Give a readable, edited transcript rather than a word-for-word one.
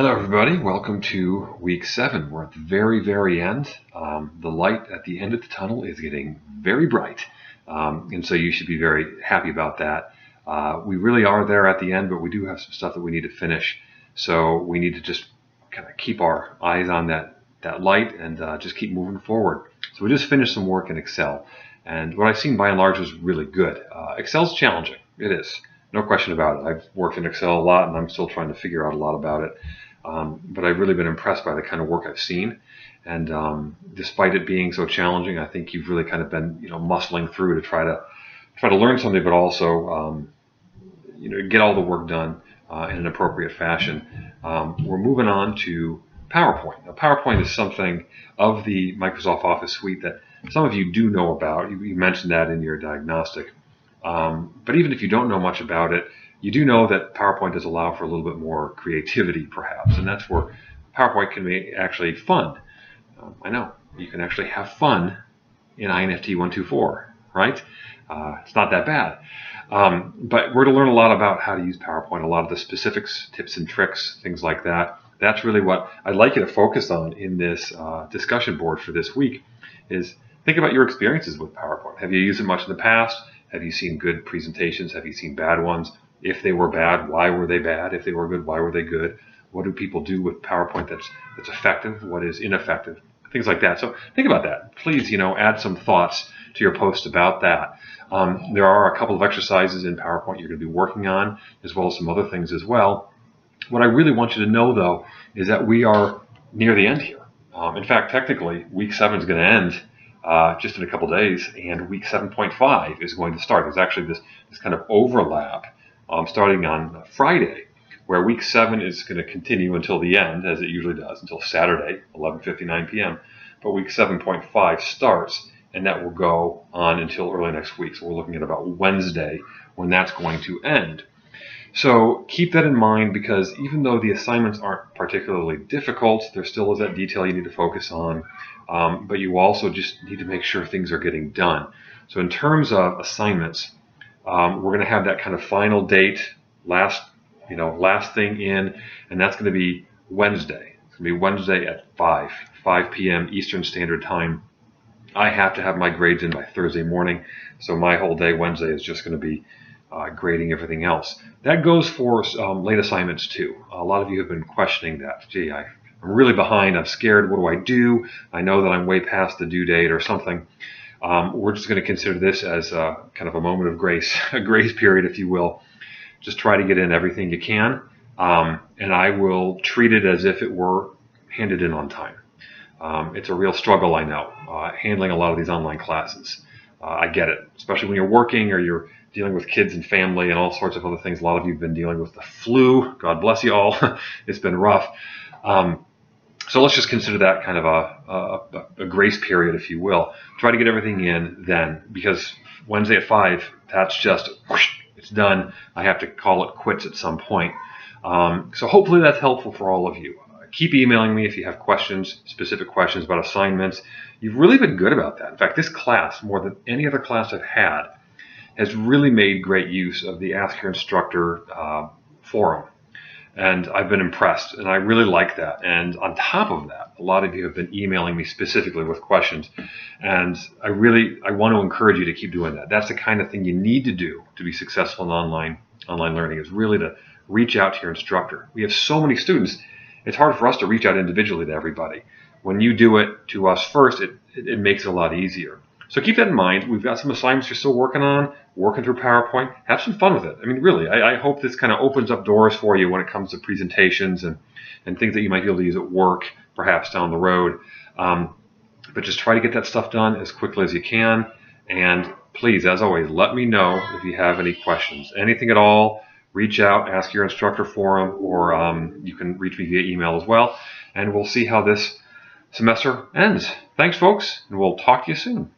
Hello everybody, welcome to week 7. We're at the very end. The light at the end of the tunnel is getting very bright, and so you should be very happy about that. We really are there at the end, but we do have some stuff that we need to finish, so we need to just kind of keep our eyes on that light and just keep moving forward. So we just finished some work in Excel, and what I've seen by and large was really good. Excel's challenging, it is. No question about it. I've worked in Excel a lot and I'm still trying to figure out a lot about it. But I've really been impressed by the kind of work I've seen. And despite it being so challenging, I think you've really kind of been, muscling through to try to learn something, but also, get all the work done in an appropriate fashion. We're moving on to PowerPoint. Now, PowerPoint is something of the Microsoft Office suite that some of you do know about. You mentioned that in your diagnostic. But even if you don't know much about it, you do know that PowerPoint does allow for a little bit more creativity, perhaps, and that's where PowerPoint can be actually fun. I know, you can actually have fun in INFT 124, right? It's not that bad. But we're to learn a lot about how to use PowerPoint, a lot of the specifics, tips and tricks, things like that. That's really what I'd like you to focus on in this discussion board for this week, is think about your experiences with PowerPoint. Have you used it much in the past? Have you seen good presentations? Have you seen bad ones? If they were bad, why were they bad? If they were good, why were they good? What do people do with PowerPoint that's effective? What is ineffective? Things like that. So think about that. Please, add some thoughts to your post about that. There are a couple of exercises in PowerPoint you're going to be working on, as well as some other things as well. What I really want you to know, though, is that we are near the end here. In fact, technically, week 7 is going to end just in a couple days, and week 7.5 is going to start. There's actually this kind of overlap starting on Friday, where week 7 is going to continue until the end, as it usually does, until Saturday, 11:59 p.m. But week 7.5 starts, and that will go on until early next week. So we're looking at about Wednesday when that's going to end. So keep that in mind, because even though the assignments aren't particularly difficult, there still is that detail you need to focus on. But you also just need to make sure things are getting done. So in terms of assignments, we're going to have that kind of final date, last thing in, and that's going to be Wednesday. It's going to be Wednesday at 5 p.m. Eastern Standard Time. I have to have my grades in by Thursday morning, so my whole day Wednesday is just going to be grading everything else. That goes for late assignments too. A lot of you have been questioning that. Gee, I'm really behind. I'm scared. What do I do? I know that I'm way past the due date or something. We're just going to consider this as kind of a moment of grace, a grace period, if you will. Just try to get in everything you can, and I will treat it as if it were handed in on time. It's a real struggle, I know, handling a lot of these online classes. I get it, especially when you're working or you're dealing with kids and family and all sorts of other things. A lot of you have been dealing with the flu. God bless you all. It's been rough. So let's just consider that kind of a grace period, if you will. Try to get everything in then, because Wednesday at 5, that's just, whoosh, it's done. I have to call it quits at some point. So hopefully that's helpful for all of you. Keep emailing me if you have questions, specific questions about assignments. You've really been good about that. In fact, this class, more than any other class I've had, has really made great use of the Ask Your Instructor forum. And I've been impressed, and I really like that. And on top of that, a lot of you have been emailing me specifically with questions. And I want to encourage you to keep doing that. That's the kind of thing you need to do to be successful in online learning, is really to reach out to your instructor. We have so many students, it's hard for us to reach out individually to everybody. When you do it to us first, it makes it a lot easier. So keep that in mind. We've got some assignments you're still working on, working through PowerPoint. Have some fun with it. I mean, really, I hope this kind of opens up doors for you when it comes to presentations and things that you might be able to use at work, perhaps down the road. But just try to get that stuff done as quickly as you can. And please, as always, let me know if you have any questions. Anything at all, reach out, Ask Your Instructor forum, or you can reach me via email as well. And we'll see how this semester ends. Thanks, folks, and we'll talk to you soon.